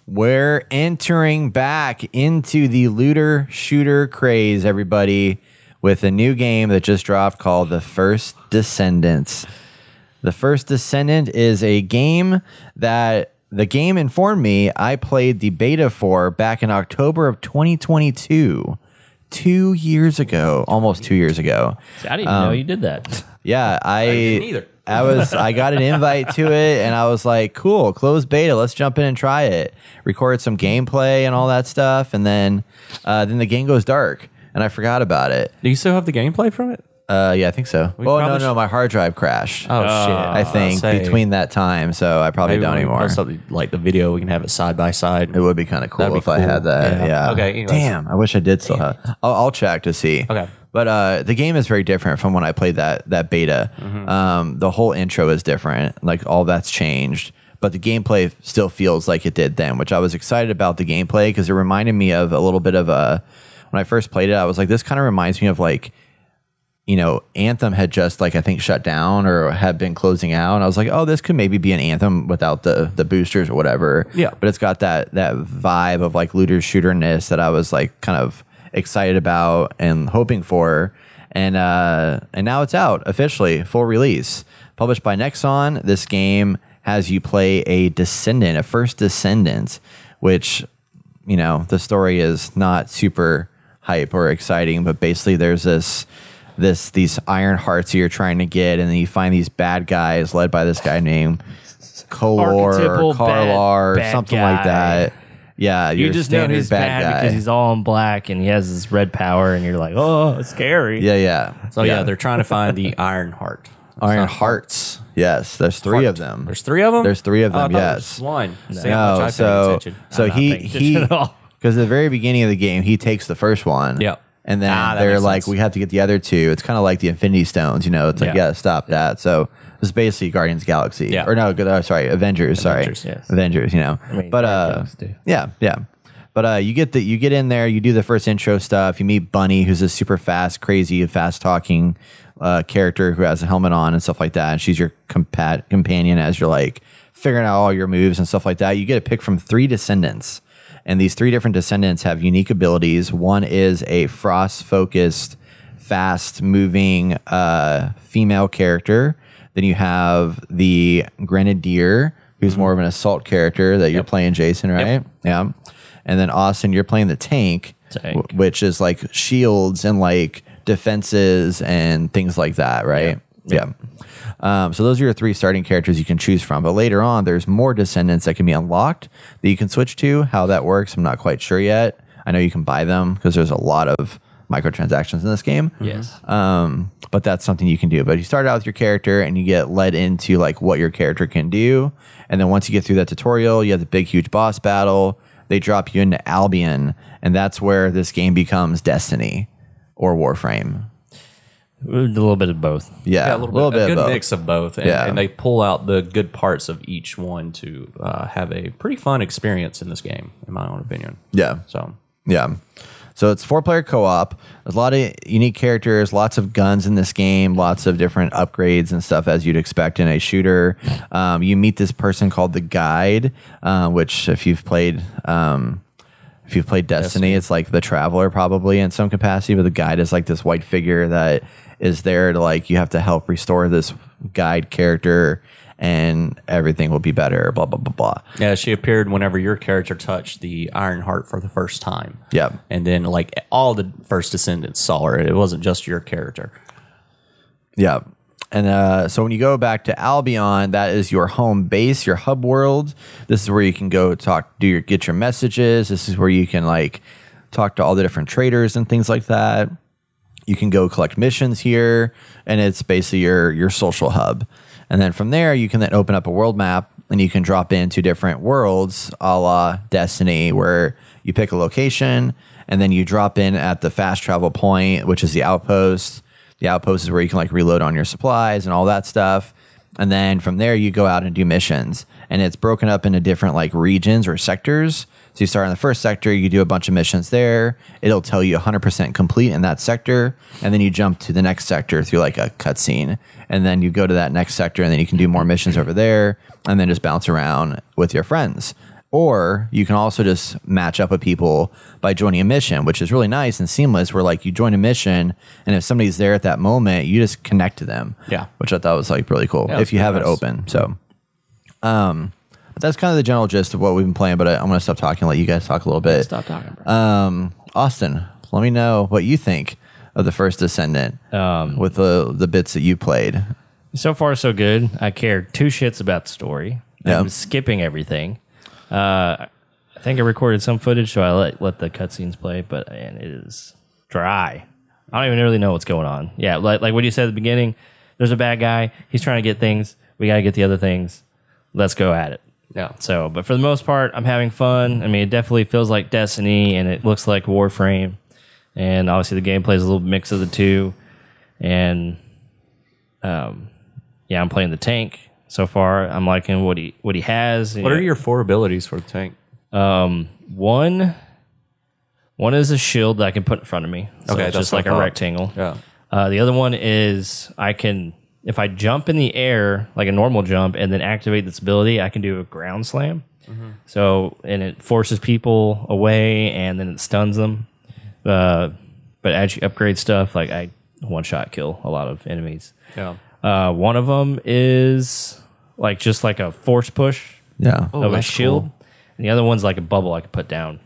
We're entering back into the looter shooter craze, everybody, with a new game that just dropped called The First Descendant. The First Descendant is a game that the game informed me I played the beta for back in October of 2022. 2 years ago, almost 2 years ago. I didn't even know you did that. Yeah, I didn't either. I got an invite to it, and I was like, cool, closed beta, let's jump in and try it. Recorded some gameplay and all that stuff, and then the game goes dark, and I forgot about it. Do you still have the gameplay from it? Yeah, I think so. Well, no, my hard drive crashed. Oh, shit. I think between that time, so I probably don't anymore. Something like the video, we can have it side by side. It would be kind of cool if I had that. Yeah. Okay. Anyways. Damn, I wish I did still have. I'll check to see. Okay. But the game is very different from when I played that beta. The whole intro is different. Like all that's changed, but the gameplay still feels like it did then, which I was excited about the gameplay because it reminded me of a little bit of when I first played it, I was like, this kind of reminds me of like, you know, Anthem had just like I think shut down or had been closing out, and I was like, oh, this could maybe be an Anthem without the boosters or whatever. Yeah, but it's got that vibe of like looter shooterness that I was like kind of excited about and hoping for, and now it's out officially, full release, published by Nexon. This game has you play a descendant, a first descendant, which, you know, the story is not super hype or exciting, but basically there's these iron hearts you're trying to get, and then you find these bad guys led by this guy named Kolor or Karlar or something like that. Yeah, you just know he's bad because he's all in black and he has this red power, and you're like, oh, it's scary. Yeah. So yeah, they're trying to find the iron heart. Iron hearts. Yes, there's three of them. There's three of them. There's three of them. Yes. One. No, so he because at the very beginning of the game he takes the first one. Yep. And then they're like, we have to get the other two. It's kind of like the Infinity Stones, you know. It's like, stop that. So it's basically Guardians of the Galaxy. Yeah. Or no, sorry, Avengers. Yes. Avengers, you know. I mean, but yeah. But you get in there, you do the first intro stuff. You meet Bunny, who's a super fast, crazy, fast talking character who has a helmet on and stuff like that. And she's your companion as you're like figuring out all your moves and stuff like that. You get a pick from 3 descendants. And these 3 different descendants have unique abilities. One is a frost-focused, fast-moving female character. Then you have the Grenadier, who's more of an assault character that you're playing Jason, right? Yep. Yeah. And then Austin, you're playing the tank. Which is like shields and like defenses and things like that, right? Yeah. So those are your 3 starting characters you can choose from. But later on, there's more descendants that can be unlocked that you can switch to. How that works, I'm not quite sure yet. I know you can buy them because there's a lot of microtransactions in this game. Yes. But that's something you can do. But you start out with your character and you get led into like what your character can do. And then once you get through that tutorial, you have the big, huge boss battle. They drop you into Albion. And that's where this game becomes Destiny or Warframe. A little bit of both. Yeah, a little bit. A good of both. mix of both. And they pull out the good parts of each one to have a pretty fun experience in this game, in my own opinion. Yeah. So it's 4-player co-op. There's a lot of unique characters, lots of guns in this game, lots of different upgrades and stuff as you'd expect in a shooter. You meet this person called the Guide, which if you've played Destiny, it's like the Traveler probably in some capacity, but the Guide is like this white figure that is there to like, you have to help restore this Guide character and everything will be better, blah, blah, blah, blah. Yeah, she appeared whenever your character touched the Iron Heart for the first time. Yeah. And then like all the First Descendants saw her. It wasn't just your character. Yeah. And so when you go back to Albion, that is your home base, your hub world. This is where you can go get your messages. This is where you can like talk to all the different traders and things like that. You can go collect missions here, and it's basically your social hub. And then from there, you can then open up a world map, and you can drop into different worlds, a la Destiny, where you pick a location, and then you drop in at the fast travel point, which is the outpost. The outpost is where you can like reload on your supplies and all that stuff. And then from there, you go out and do missions. And it's broken up into different like regions or sectors. So you start in the first sector, you do a bunch of missions there. It'll tell you 100% complete in that sector. And then you jump to the next sector through like a cutscene. And then you go to that next sector, and then you can do more missions over there. And then just bounce around with your friends. Or you can also just match up with people by joining a mission, which is really nice and seamless, where like you join a mission and if somebody's there at that moment, you just connect to them. Yeah. Which I thought was like really cool if you have it open. So, but that's kind of the general gist of what we've been playing, but I'm going to stop talking and let you guys talk a little bit. Stop talking, bro. Austin, let me know what you think of the First Descendant with the bits that you played. So far, so good. I cared 2 shits about the story. Yeah. I'm skipping everything. I think I recorded some footage, so I let the cutscenes play, but man, it is dry. I don't even really know what's going on. Yeah, like what you said at the beginning, there's a bad guy. He's trying to get things. We got to get the other things. Let's go at it. Yeah. So, but for the most part, I'm having fun. I mean, it definitely feels like Destiny, and it looks like Warframe. And obviously, the gameplay is a little mix of the two. And yeah, I'm playing the tank so far. I'm liking what he has. What are your 4 abilities for the tank? One is a shield that I can put in front of me. So Okay, it's that's just like what I a thought. rectangle. Yeah. The other one is if I jump in the air like a normal jump and then activate this ability, I can do a ground slam. So, and it forces people away and then it stuns them. But as you upgrade stuff, like I one-shot kill a lot of enemies. Yeah. One of them is like just like a force push Yeah. of a that's shield, cool. and the other one's like a bubble I can put down.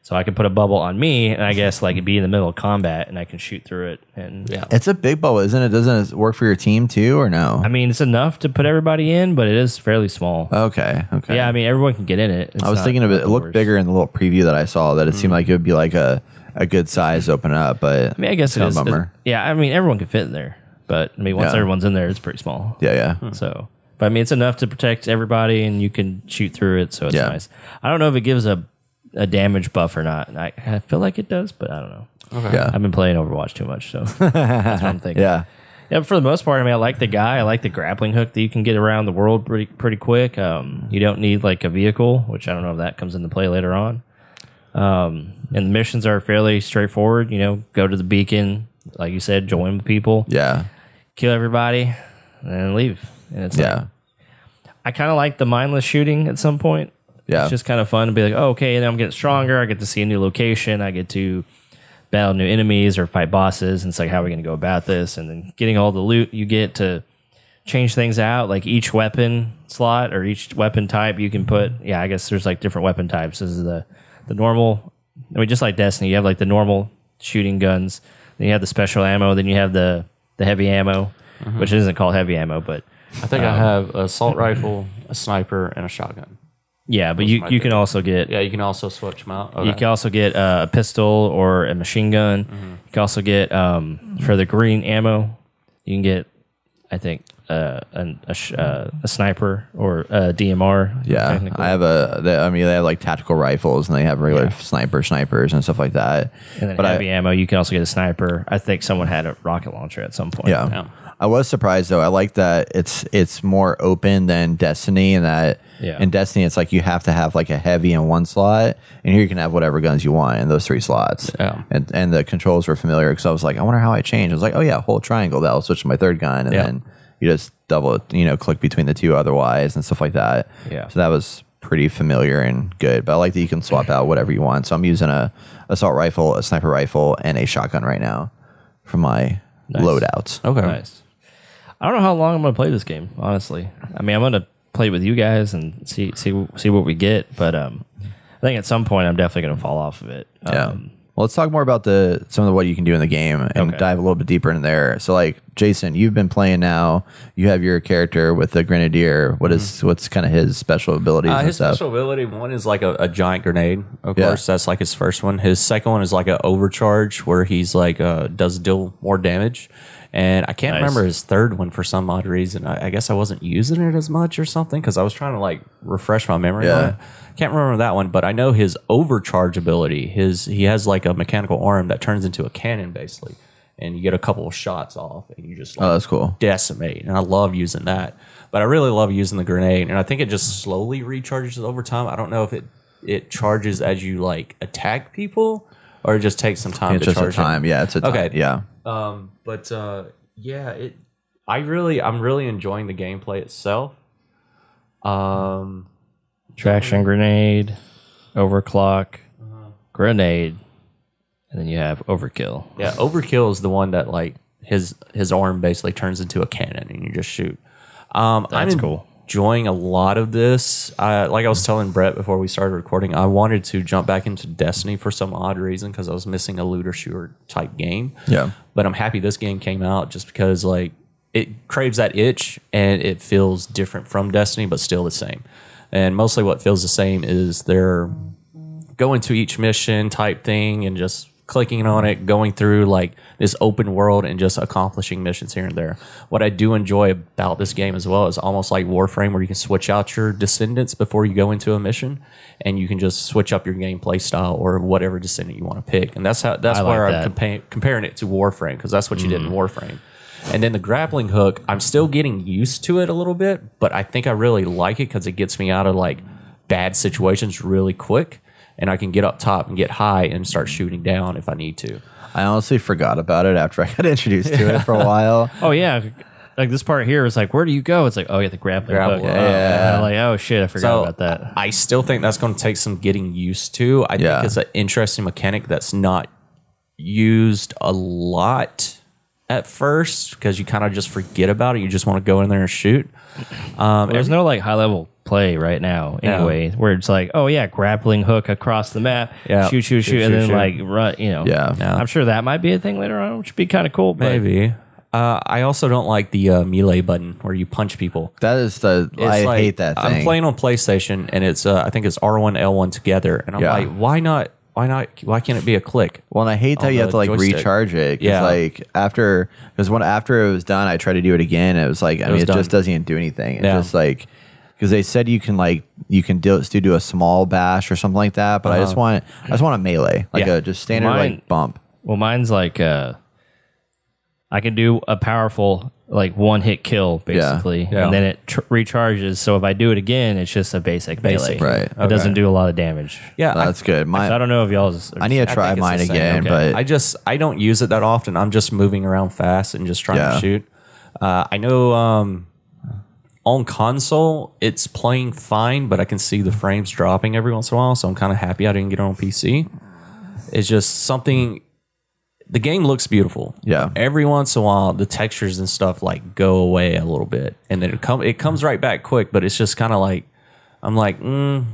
So I can put a bubble on me, and I guess like it'd be in the middle of combat, and I can shoot through it. And Yeah. It's a big bubble, isn't it? Doesn't it work for your team too, or no? I mean, it's enough to put everybody in, but it is fairly small. Okay. Yeah, I mean, everyone can get in it. It's I was not thinking of it. It the looked worst. bigger in the little preview that I saw. That it seemed like it would be like a good size to open up, but I mean, I guess it it's is. a bummer. Yeah, I mean, everyone can fit in there, but I mean, once Yeah. everyone's in there, it's pretty small. Yeah. So, but I mean, it's enough to protect everybody, and you can shoot through it, so it's Yeah. nice. I don't know if it gives a damage buff or not. I feel like it does, but I don't know. Okay. Yeah. I've been playing Overwatch too much, so that's what I'm thinking. Yeah. Yeah, but for the most part, I mean, I like the guy. I like the grappling hook that you can get around the world pretty quick. You don't need like a vehicle, which I don't know if that comes into play later on. And the missions are fairly straightforward. You know, go to the beacon, like you said, join with people, Yeah. kill everybody, and then leave. And it's Yeah. like, I kind of like the mindless shooting at some point. Yeah. It's just kind of fun to be like, oh, okay, and then I'm getting stronger. I get to see a new location. I get to battle new enemies or fight bosses. And it's like, how are we going to go about this? And then getting all the loot you get to change things out. Like each weapon slot or each weapon type you can put. Yeah, I guess there's like different weapon types. This is the normal. I mean, just like Destiny, you have like the normal shooting guns. Then you have the special ammo. Then you have the heavy ammo, which isn't called heavy ammo, but I think I have an assault rifle, a sniper, and a shotgun. yeah, but Those you might you be. can also get Yeah, you can also switch them out. You Okay. can also get a pistol or a machine gun. You can also get for the green ammo. You can get, I think, a sniper or a DMR. Yeah. technically. I have they have like tactical rifles and they have regular snipers and stuff like that. And then But heavy ammo. You can also get a sniper. I think someone had a rocket launcher at some point. Yeah. Yeah. I was surprised though. I like that it's more open than Destiny, and that Yeah. in Destiny it's like you have to have like a heavy in one slot, and here you can have whatever guns you want in those 3 slots. Yeah. And the controls were familiar because I was like, I wonder how I change. I was like, oh yeah, hold triangle. That'll switch to my 3rd gun, and Yeah. then you just double, click between the 2 otherwise and stuff like that. Yeah. So that was pretty familiar and good. But I like that you can swap out whatever you want. So I'm using a assault rifle, a sniper rifle, and a shotgun right now for my loadouts. Okay. Nice. I don't know how long I'm going to play this game, honestly. I mean, I'm going to play with you guys and see what we get, but I think at some point I'm definitely going to fall off of it. Yeah. Well, let's talk more about some of what you can do in the game and Okay. dive a little bit deeper in there. So, like Jason, you've been playing now. You have your character with the grenadier. What's kind of his special abilities and His stuff? special ability, one is like a giant grenade. Of Yeah. course, that's like his first one. His second one is like an overcharge where he's like does deal more damage. And I can't Nice. remember his third one for some odd reason. I guess I wasn't using it as much or something because I was trying to like refresh my memory on Yeah. it. Can't remember that one, but I know his overcharge ability. He has like a mechanical arm that turns into a cannon basically, and you get a couple of shots off, and you just like, Oh, that's cool. decimate. And I love using that, but I really love using the grenade, and I think it just slowly recharges over time. I don't know if it charges as you like attack people, or it just takes some time It's to just a charge. time. Yeah, it's a time. Okay. Yeah. But yeah, I'm really enjoying the gameplay itself. Traction grenade, overclock, grenade, and then you have overkill. Yeah, overkill is the one that like his arm basically turns into a cannon and you just shoot. That's cool. Enjoying a lot of this. Like I was telling Brett before we started recording, I wanted to jump back into Destiny for some odd reason because I was missing a looter shooter type game. Yeah. But I'm happy this game came out just because like it craves that itch and it feels different from Destiny, but still the same. And mostly what feels the same is they're going to each mission type thing and just clicking on it, going through like this open world and just accomplishing missions here and there. What I do enjoy about this game as well is almost like Warframe, where you can switch out your descendants before you go into a mission, and you can just switch up your gameplay style or whatever descendant you want to pick. And that's where I'm comparing it to Warframe, because that's what you did in Warframe. And then the grappling hook, I'm still getting used to it a little bit, but I think I really like it because it gets me out of like bad situations really quick. And I can get up top and get high and start shooting down if I need to. I honestly forgot about it after I got introduced to it for a while. Oh, yeah. Like this part here is like, where do you go? It's like, oh, yeah, the grappling hook. Yeah. Like, oh, shit, I forgot about that. I still think that's going to take some getting used to. I think it's an interesting mechanic that's not used a lot at first because you kind of just forget about it. You just want to go in there and shoot. There's no like high level play right now anyway, where it's like, oh yeah, grappling hook across the map, shoot, and then like run, you know. I'm sure that might be a thing later on, which would be kind of cool. But maybe. I also don't like the melee button where you punch people. That is I hate that thing. I'm playing on PlayStation and it's I think it's R1 L1 together, and I'm like, why not? Why can't it be a click? Well, and I hate how you have to like joystick. recharge it. Yeah. Like after it was done, I tried to do it again. It was like, it just doesn't even do anything. It's just like, because they said you can do a small bash or something like that. But I just want a melee, like a just standard like bump. Well, mine's like I can do a powerful like one hit kill basically, and then it recharges. So if I do it again, it's just a basic melee. Right. It doesn't do a lot of damage. Yeah, that's good. So I don't know if y'all's. I need to try mine again, but I don't use it that often. I'm just moving around fast and just trying to shoot. I know on console it's playing fine, but I can see the frames dropping every once in a while. So I'm kind of happy I didn't get it on PC. It's just something. The game looks beautiful. Yeah. Every once in a while, the textures and stuff like go away a little bit, and then it comes right back quick. But it's just kind of like I'm like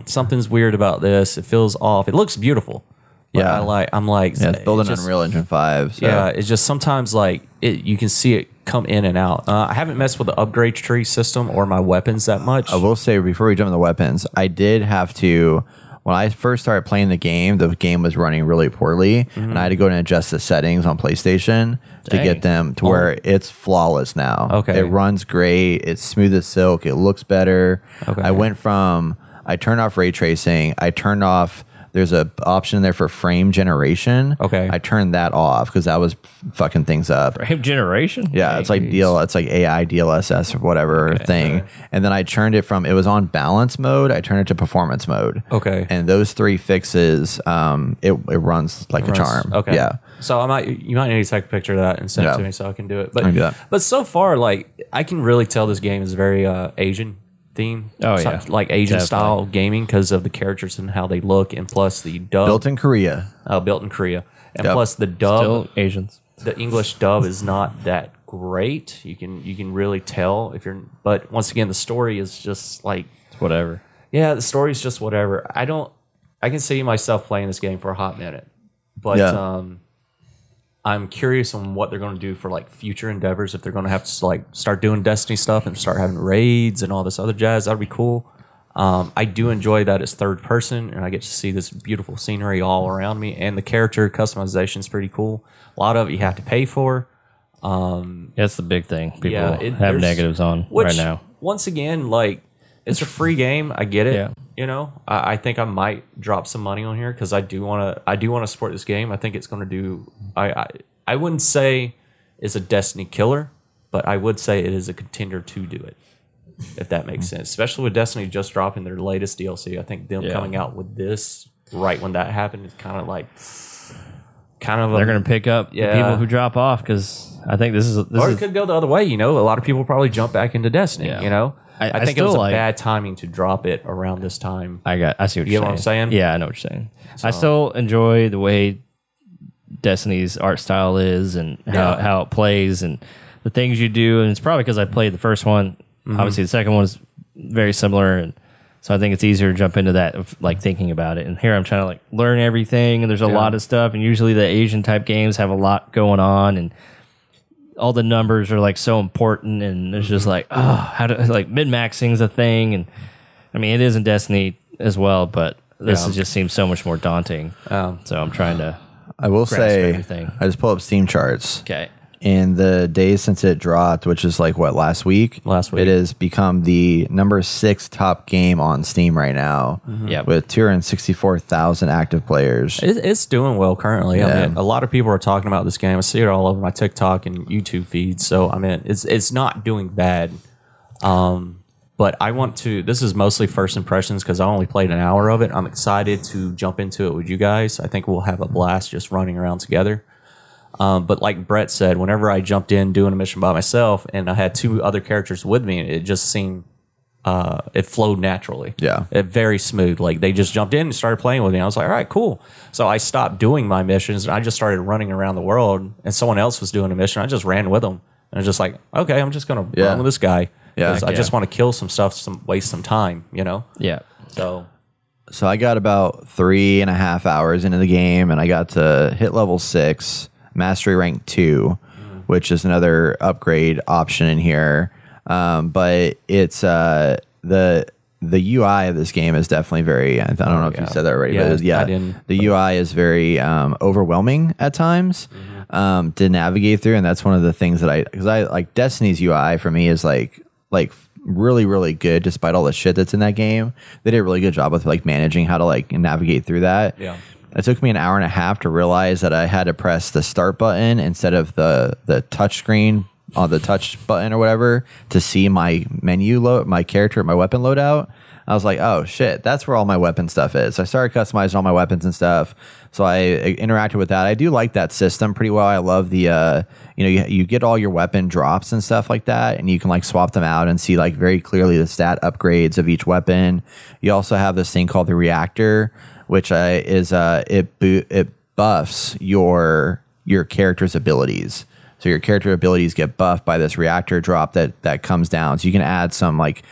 something's weird about this. It feels off. It looks beautiful. But I'm like it's building on Unreal Engine 5. So. Yeah, it's just sometimes like you can see it come in and out. I haven't messed with the upgrade tree system or my weapons that much. I will say before we jump into the weapons, I did have to. When I first started playing the game was running really poorly, and I had to go and adjust the settings on PlayStation to get them to where it's flawless now. Okay. It runs great. It's smooth as silk. It looks better. Okay. I turned off ray tracing. I turned off, there's an option there for frame generation. Okay. I turned that off because that was fucking things up. Frame generation? Yeah, it's like AI DLSS or whatever thing. And then I turned it it was on balance mode. I turned it to performance mode. Okay. And those three fixes, it runs like a charm. Okay. Yeah. So you might need to take a picture of that and send it to me so I can do it. I can do that. But so far, like I can really tell this game is very Asian theme. Oh yeah, like Asian style gaming because of the characters and how they look, and plus the dub built in Korea. Built in Korea, and plus the dub. Still Asians. The English dub is not that great. You can really tell if you're. But once again, the story is just like it's whatever. Yeah, the story is just whatever. I can see myself playing this game for a hot minute, but I'm curious on what they're going to do for like future endeavors. If they're going to have to like start doing Destiny stuff and start having raids and all this other jazz, that'd be cool. I do enjoy that it's third person, and I get to see this beautiful scenery all around me, and the character customization is pretty cool. A lot of it you have to pay for. That's the big thing. People have negatives on right now. Once again, like it's a free game. I get it. Yeah. You know, I think I might drop some money on here because I do want to support this game. I think it's going to do. I wouldn't say it's a Destiny killer, but I would say it is a contender to do it. If that makes sense, especially with Destiny just dropping their latest DLC. I think them coming out with this right when that happened is kind of they're going to pick up the people who drop off, because I think this or it could go the other way. You know, a lot of people probably jump back into Destiny. You know, I think it was a bad timing to drop it around this time. I see what you're saying. You know what I'm saying? Yeah, I know what you're saying. So, I still enjoy the way Destiny's art style is and how it plays and the things you do. And it's probably because I played the first one. Obviously, the second one is very similar, and so I think it's easier to jump into that of like thinking about it. And here I'm trying to like learn everything, and there's a lot of stuff. And usually the Asian type games have a lot going on, and all the numbers are like so important. And there's just like, how to like min maxing's a thing. And I mean, it is in Destiny as well, but this just seems so much more daunting. So I'm trying to. I will say, everything. I just pull up Steam charts. Okay. In the days since it dropped, which is like what, last week? It has become the number 6 top game on Steam right now. With 264,000 active players. It's doing well currently. I mean, a lot of people are talking about this game. I see it all over my TikTok and YouTube feeds. So I mean, it's not doing bad. But I want to. This is mostly first impressions because I only played an hour of it. I'm excited to jump into it with you guys. I think we'll have a blast just running around together. But like Brett said, whenever I jumped in doing a mission by myself and I had 2 other characters with me, it just seemed it flowed naturally. It very smooth. Like they just jumped in and started playing with me. I was like, all right, cool. So I stopped doing my missions and I just started running around the world. And someone else was doing a mission. I just ran with them. And I was just like, okay, I'm just gonna run with this guy. I just want to kill some stuff, waste some time. You know. So I got about 3.5 hours into the game, and I got to hit level 6. Mastery rank 2, which is another upgrade option in here. But it's the UI of this game is definitely very. I don't know if you said that already, but the UI is very overwhelming at times to navigate through, and that's one of the things that because I like Destiny's UI for me is like really good despite all the shit that's in that game. They did a really good job with like managing how to like navigate through that. It took me an hour and a half to realize that I had to press the start button instead of the touch screen on the touch button or whatever to see my menu load, my character, my weapon loadout. I was like, oh shit, that's where all my weapon stuff is. So I started customizing all my weapons and stuff. So I interacted with that. I do like that system pretty well. I love the, you get all your weapon drops and stuff like that, and you can like swap them out and see like very clearly the stat upgrades of each weapon. You also have this thing called the reactor, which it buffs your character's abilities. So your character abilities get buffed by this reactor drop that comes down. So you can add some like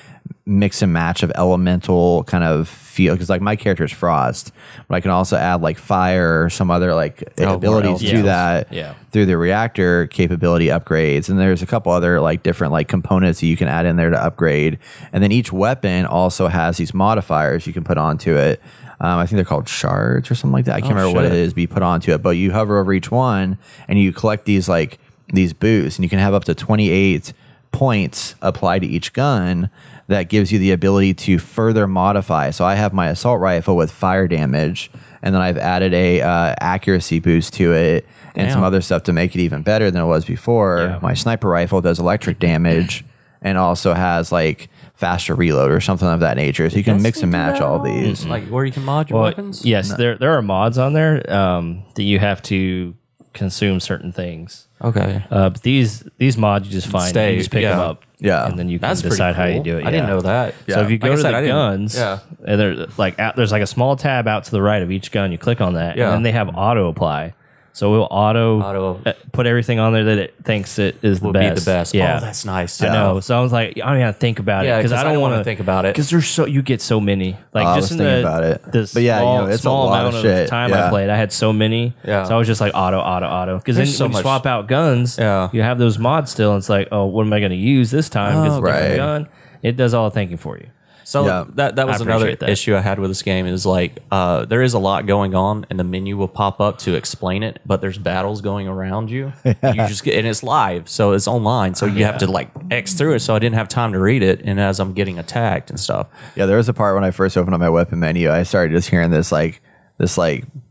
mix and match of elemental kind of feel, because like my character is Frost, but I can also add like fire or some other like abilities to that through the reactor capability upgrades. And there's a couple other like different like components that you can add in there to upgrade. And then each weapon also has these modifiers you can put onto it. I think they're called shards or something like that. I can't remember what it is, but you put onto it. But you hover over each one and you collect these boosts, and you can have up to 28 points applied to each gun. That gives you the ability to further modify. So I have my assault rifle with fire damage, and then I've added a accuracy boost to it and some other stuff to make it even better than it was before. My sniper rifle does electric damage and also has like faster reload or something of that nature. So you can mix and match all these. Like where you can mod your weapons? Yes, there are mods on there that you have to consume certain things. But these mods you just find, you just pick them up. And then you can decide how you do it. I didn't know that. So if you go to the guns, and there's like a small tab out to the right of each gun. You click on that, and then they have auto apply. So we'll auto put everything on there that it thinks it is the best. Be the best. Yeah. Oh, that's nice. I know. So I was like, I don't even think about it because I don't want to think about it because you get so many. Like just in the small amount of time I played, I had so many. So I was just like auto. Because then when you swap out guns, you have those mods still. And it's like, oh, what am I going to use this time? Because it's a different gun. It does all the thinking for you. So that was another issue I had with this game is like there is a lot going on and the menu will pop up to explain it, but there's battles going around you. You just get, and it's live, so it's online, so you have to like X through it. So I didn't have time to read it, and as I'm getting attacked and stuff. Yeah, there was a part when I first opened up my weapon menu, I started just hearing this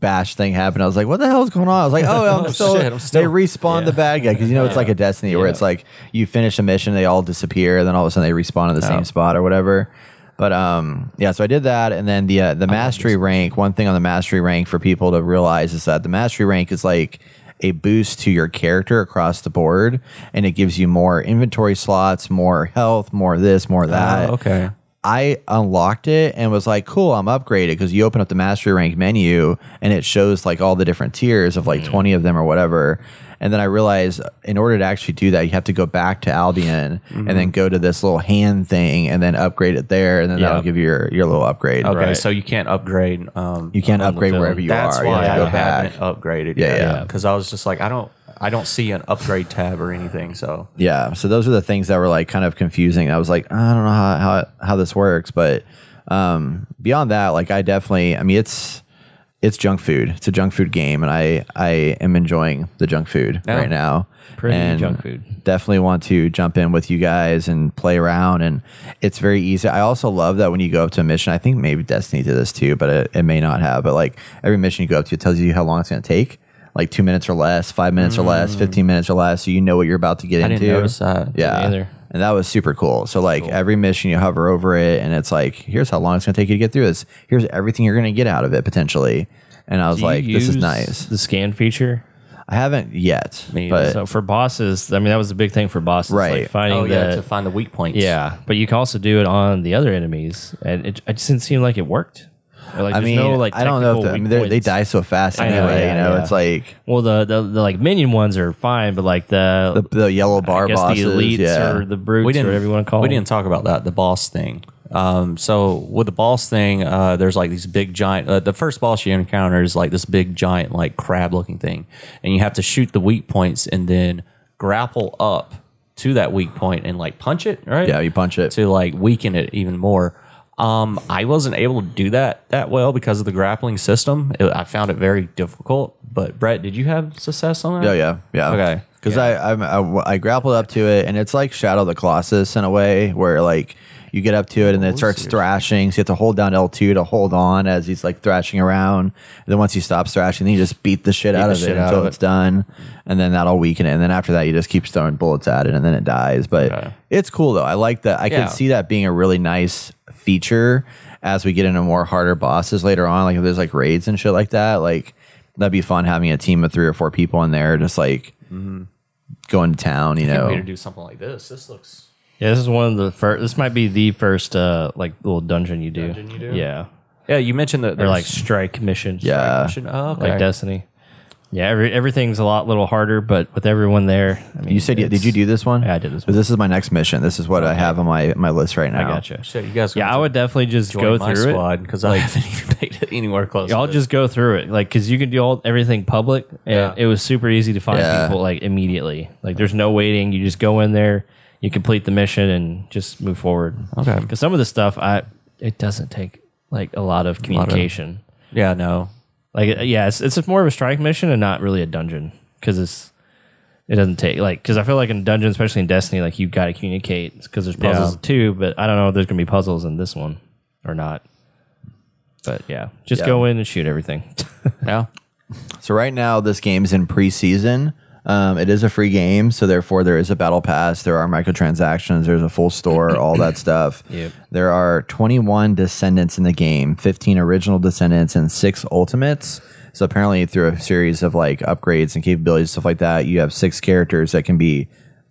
bash thing happen. I was like, what the hell is going on? I was like, I'm still they respawn the bad guy, because it's like a Destiny where it's like you finish a mission, they all disappear, then all of a sudden they respawn in the same spot or whatever. But so I did that, and then the mastery rank. One thing on the mastery rank for people to realize is that the mastery rank is like a boost to your character across the board, and it gives you more inventory slots, more health, more this, more that. Okay. I unlocked it and was like, cool, I'm upgraded, because you open up the mastery rank menu and it shows like all the different tiers of like 20 of them or whatever. And then I realized in order to actually do that, you have to go back to Albion and then go to this little hand thing and then upgrade it there. And then that'll give you your little upgrade. Okay, Right. so you can't upgrade. You can't upgrade film. wherever you That's are. You why have to I go back. haven't upgraded. Yeah. Because I was just like, I don't see an upgrade tab or anything. So Yeah. So those are the things that were like kind of confusing. I was like, I don't know how this works. But beyond that, like I mean, it's junk food. It's a junk food game, and I am enjoying the junk food right now. Pretty And junk food. Definitely want to jump in with you guys and play around, and it's very easy. I also love that when you go up to a mission, I think maybe Destiny did this too, but it may not have. But like every mission you go up to, it tells you how long it's going to take. Like 2 minutes or less, 5 minutes or less, 15 minutes or less, so you know what you're about to get I into. didn't notice that. Yeah. Either. And that was super cool. So like every mission you hover over it and it's like, here's how long it's going to take you to get through this. Here's everything you're going to get out of it potentially. And I was Do you like, this is use nice. The scan feature. I haven't yet, Me but So for bosses, I mean, that was a big thing for bosses, Right. Like finding Oh yeah, the to find the weak points. yeah. But you can also do it on the other enemies, and it just didn't seem like it worked. Or like, I there's mean, no, like, I don't know if technical I mean, weak they points. die so fast I know, anyway. yeah, You know, yeah. it's like Well, the like minion ones are fine, but like the yellow bar I guess bosses. the elites yeah. or the brutes or whatever you want to call We them. didn't talk about that, the boss thing. So with the boss thing, there's like these big giant. The first boss you encounter is like this big giant like crab looking thing, and you have to shoot the weak points and then grapple up to that weak point and like punch it, right? Yeah, you punch it. to like weaken it even more. I wasn't able to do that well because of the grappling system. I found it very difficult. But Brett, did you have success on that? Yeah. Okay. Because I grappled up to it, and it's like Shadow of the Colossus in a way, where like you get up to it and then it starts thrashing. So you have to hold down L2 to hold on as he's like thrashing around. And then once he stops thrashing, then you just beat the shit out of it until it's done, and then that'll weaken it. And then after that, you just keep throwing bullets at it, and then it dies. But it's cool though. I like that. I can see that being a really nice feature as we get into more harder bosses later on. Like if there's like raids and shit like that, like that'd be fun having a team of 3 or 4 people in there, just like going to town. You know, Maybe to do something like this. This looks. Yeah, this is one of the first. This might be the first like little dungeon you do. Yeah, Yeah, you mentioned that or like strike missions. Yeah. Oh, okay. like Destiny. Yeah, everything's a little harder, but with everyone there, I mean, you said, did you do this one? Yeah, I did this 'Cause one. this is my next mission. This is what I have on my list right now. I gotcha. Shit, you guys. Yeah, I would definitely just go my through squad because I haven't even made it anywhere close. it. I'll to just go through it, like, because you can do everything public, and Yeah. it was super easy to find Yeah. people like immediately. Like, there's no waiting. You just go in there, you complete the mission, and just move forward. Okay. Because some of the stuff, it doesn't take like a lot of communication. Yeah, no. Like, yeah, it's more of a strike mission and not really a dungeon, because it doesn't take, like, because I feel like in dungeon, especially in Destiny, like, you've got to communicate because there's puzzles too, but I don't know if there's gonna be puzzles in this one or not. But yeah, just go in and shoot everything. Yeah. So right now, this game's in preseason. It is a free game, so therefore there is a battle pass. There are microtransactions. There's a full store, all that stuff. Yep. There are 21 descendants in the game, 15 original descendants, and 6 ultimates. So apparently, through a series of like upgrades and capabilities, stuff like that, you have 6 characters that can be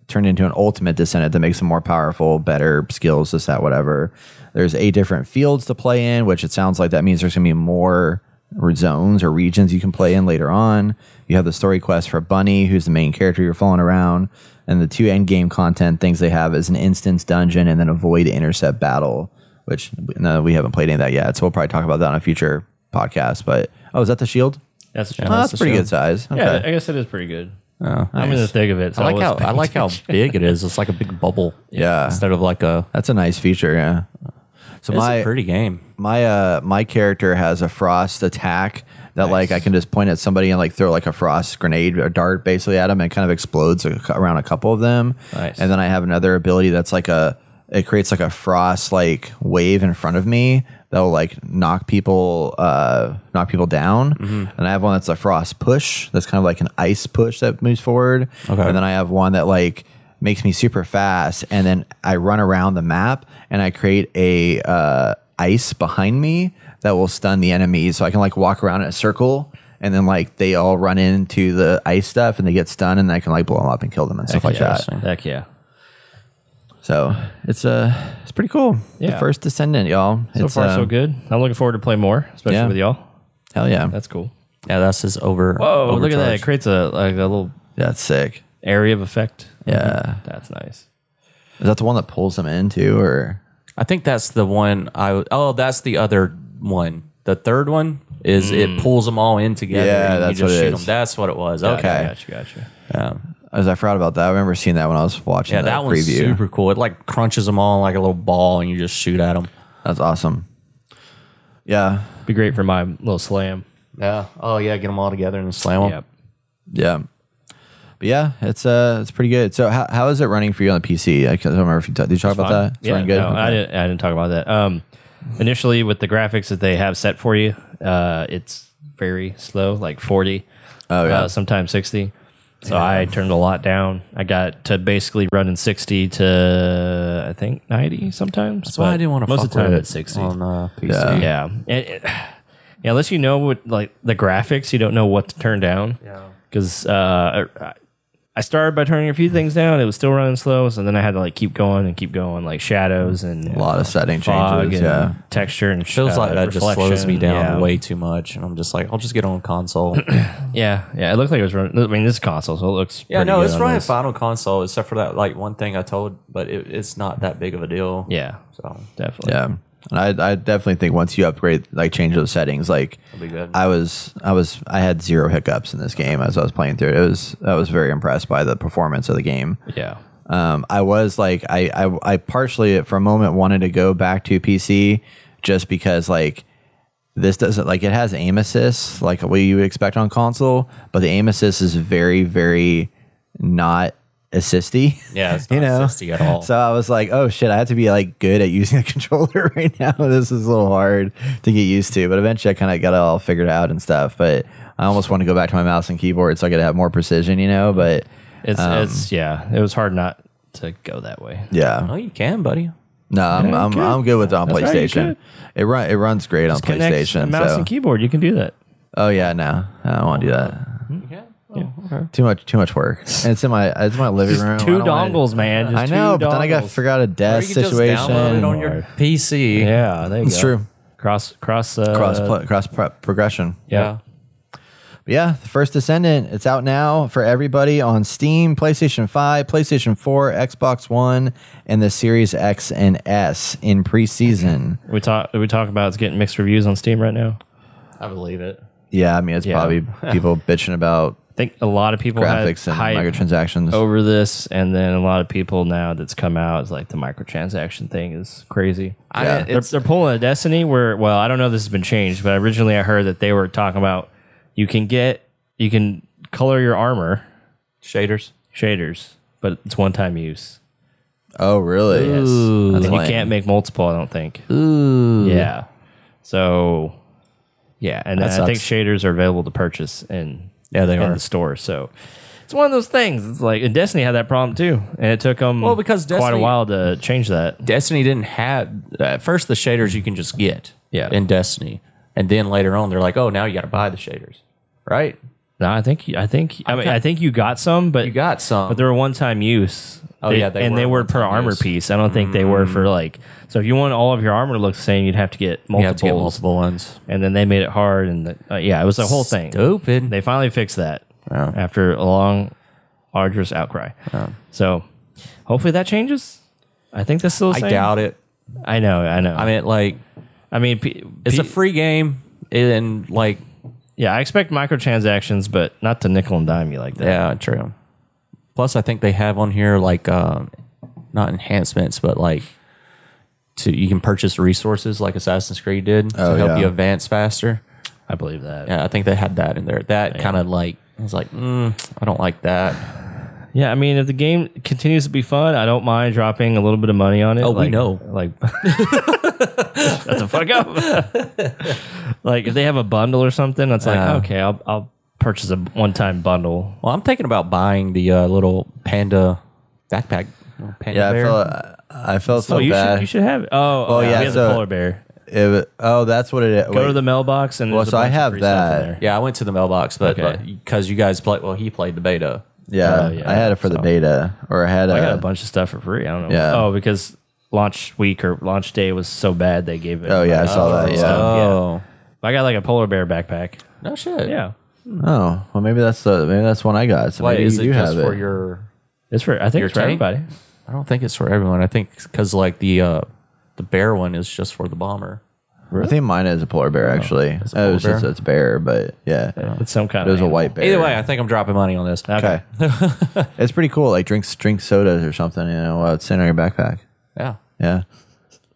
turned into an ultimate descendant that makes them more powerful, better skills, this, that, whatever. There's 8 different fields to play in, which it sounds like that means there's gonna be more zones or regions you can play in later on. You have the story quest for Bunny, who's the main character you're following around, and the 2 end game content things they have is an instance dungeon and then a void intercept battle, which no, we haven't played any of that yet, so we'll probably talk about that on a future podcast. But is that the shield? That's That's pretty good size. Okay. yeah. I guess it is pretty good. Oh, I'm in the thick of it. So I like wasn't how paying how big it is. It's like a big bubble. Yeah. Instead of like a. That's a nice feature. Yeah. So It's a pretty game. my character has a frost attack that like I can just point at somebody and like throw like a frost grenade or dart basically at them, and it kind of explodes around a couple of them. Nice. And then I have another ability that's like it creates like a frost like wave in front of me that will like knock people down. And I have one that's a frost push that's kind of like an ice push that moves forward. Okay. And then I have one that like makes me super fast, and then I run around the map and I create a ice behind me that will stun the enemies, so I can like walk around in a circle and then like they all run into the ice stuff and they get stunned, and I can like blow them up and kill them and stuff like that. Heck yeah. So it's pretty cool. Yeah. The First Descendant, y'all. So far, so good. I'm looking forward to play more, especially with y'all. Hell yeah. That's cool. Yeah, that's his over. Whoa, look at that. It creates a little That's sick. area of effect. Yeah. That's nice. Is that the one that pulls them into, or? I think that's the one. That's the other one. The third one is it pulls them all in together. Yeah, and that's you just what it shoot is. them. That's what it was. Okay. Gotcha. As I forgot about that. I remember seeing that when I was watching the that one's preview. super cool. It like crunches them all like a little ball, and you just shoot at them. That's awesome. Yeah. Be great for my little slam. Yeah. Oh yeah, get them all together and slam them. Yep. Yeah. But yeah, it's pretty good. So how is it running for you on the PC? I can't remember if you did you talk about that? It's Yeah, running good. no, I didn't talk about that. Initially, with the graphics that they have set for you, it's very slow, like 40. Oh yeah. Sometimes 60. So I turned a lot down. I got to basically running 60 to I think 90 sometimes. That's why I didn't want to. Most of the time with it's 60 on PC. Yeah. Yeah, unless you know what like the graphics, you don't know what to turn down. Yeah. Because I started by turning a few things down. It was still running slow, so then I had to like keep going, like shadows and A lot of setting fog changes. and Yeah. texture and Feels like that just slows reflection. me down Yeah. way too much, and I'm just like, I'll just get on console. Yeah. It looked like it was running. I mean, this is console, so it looks. Yeah, pretty no, good it's on running this. fine on console, except for that like one thing I told, but it's not that big of a deal. Yeah, So definitely. Yeah. And I definitely think once you upgrade, like change those settings, like it'll be good. I had 0 hiccups in this game as I was playing through it. I was very impressed by the performance of the game. Yeah. I was like, I partially for a moment wanted to go back to PC just because like this doesn't like it has aim assist like what you would expect on console, but the aim assist is very, very not assisty. Yeah, it's not assisty at all. So I was like, oh shit, I have to be like good at using a controller right now. This is a little hard to get used to, but eventually I kind of got it all figured out and stuff. But I almost want to go back to my mouse and keyboard so I could have more precision, but It's it was hard not to go that way. yeah. Oh, you can, buddy. No, I'm good with it on That's right, you PlayStation. It runs great on Connect PlayStation. mouse So and keyboard. You can do that. oh yeah, no, I don't want to do that. You can. Oh, okay. Too much work. And it's in my living room. Two I don't wanna- dongles, man. Just I know, two but then I got to dongles. figure out a Or desk you can just situation. download it on your PC. Yeah, there you It's go. true. Cross. Cross progression. Yeah. But yeah, the First Descendant. It's out now for everybody on Steam, PlayStation 5, PlayStation 4, Xbox One, and the Series X and S in preseason. We talk about it's getting mixed reviews on Steam right now. I believe it. Yeah, I mean it's Yeah. probably people bitching about I think a lot of people graphics had and hype microtransactions. over this, and then a lot of people now that's come out is like the microtransaction thing is crazy. Yeah. They're pulling a Destiny where, well, I don't know if this has been changed, but originally I heard that they were talking about you can color your armor shaders, but it's one-time use. Oh, really? Yes. That's And you lame. can't make multiple, I don't think. Ooh. Yeah. So, yeah, and That then I think sucks. shaders are available to purchase in Yeah, they in are. the store. So it's one of those things. It's like, and Destiny had that problem too, and it took them because quite a Destiny- while to change that. Destiny didn't have at first the shaders you can just get in Destiny, and then later on they're like, oh, now you got to buy the shaders, right? No, I think you got some, but You got some, but they were one-time use. Oh, yeah, they and were they were per one-time armor use. piece. I don't think they were for like. So if you want all of your armor to look the same, you'd have to get you have to get multiples. multiple ones. And then they made it hard, and it was a whole thing. Stupid. They finally fixed that Yeah. after a long, arduous outcry. So hopefully that changes. I think that's still the I same. doubt it. I know. I mean, it's a free game, and like, yeah, I expect microtransactions, but not to nickel and dime you like that. yeah, true. Plus, I think they have on here like not enhancements, but like you can purchase resources like Assassin's Creed did to help yeah. you advance faster. I believe that. Yeah, I think they had that in there. That kind of like I was like, I don't like that. Yeah, I mean, if the game continues to be fun, I don't mind dropping a little bit of money on it. Oh, we know. Like, shut the fuck up. Like, if they have a bundle or something, it's like, okay, I'll purchase a one-time bundle. Well, I'm thinking about buying the little panda backpack. Panda Yeah, bear. I felt so You bad. should have it. Oh, yeah, we have so- the polar bear. Oh, that's what it is. Go to the mailbox and Well, there's a so I bunch of have free stuff in that. there. Yeah, I went to the mailbox, but Okay. because you guys played, well, he played the beta. Yeah, yeah, I had it for the so- beta, or I had I got a bunch of stuff for free. I don't know. Yeah. Oh, because launch week or launch day was so bad they gave it. Oh, yeah, I saw that, free yeah. stuff, Oh, I got like a polar bear backpack. no shit. Yeah. Oh, well, maybe that's one I got. So Why maybe is you it do just have for it. your? It's for I think Your it's for tank? everybody. I don't think it's for everyone. I think because like the bear one is just for the bomber. I think mine is a polar bear actually. It's a It was polar just bear? it's bear, but yeah, It's some kind it was of a white bear. Either way, I think I'm dropping money on this. Okay, it's pretty cool. Like drink sodas or something. You know, while it's sitting on your backpack. Yeah. Yeah,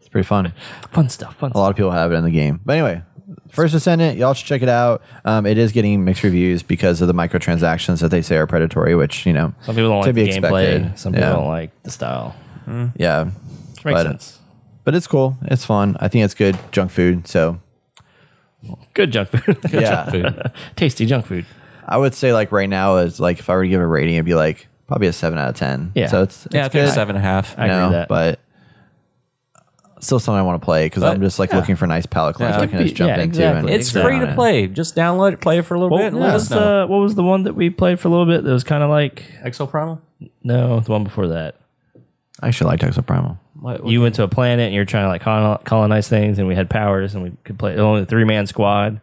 it's pretty fun. fun stuff. Fun A lot of people have it in the game. But anyway, First Descendant, y'all should check it out. It is getting mixed reviews because of the microtransactions that they say are predatory, which, you know, Some people don't to like be the gameplay. expected. Some people Yeah. don't like the style. Yeah. Which makes But- sense. But it's cool. It's fun. I think it's good junk food. So, Good junk food. yeah. Food. Tasty junk food. I would say, like, right now, is like if I were to give a rating, it'd be like probably a 7 out of 10. Yeah. So it's Yeah, I think good. 7.5. I agree with that. But still something I want to play because I'm just like looking for nice palette cleanse Yeah. I can just jump Yeah, into. exactly. And It's sit free on to it. play. Just download it, play it for a little bit, and let us know. What was the one that we played for a little bit that was kind of like, Exo Primal? no, the one before that. I actually like Exo Primal. What, You went to a planet and you're trying to like colonize things, and we had powers and we could play only a 3-man squad.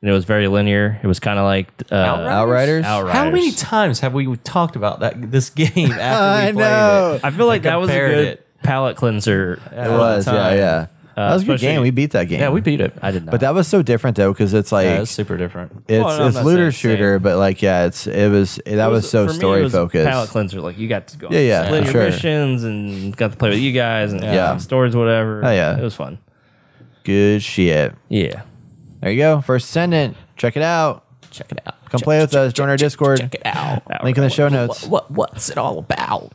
And it was very linear. It was kind of like Outriders? How many times have we talked about this game after we played know. it? I feel like that was a compared good it. palette cleanser. It was, yeah. That was a good especially- game. We beat that game. Yeah, we beat it. I did not. But that was so different though, because it's like Yeah, it's super different. it's Well, no, I'm it's not looter saying shooter, but like yeah, that was so for me, story it was focused. Palette cleanser, like you got to go. Yeah, yeah, split for your sure. missions and got to play with you guys and Yeah. stores, whatever. Oh, yeah. It was fun. Good shit. Yeah. There you go. First Descendant. Check it out. Check it out. Come play with us. Join our Discord. Check it out. Link in the show notes. What's it all about?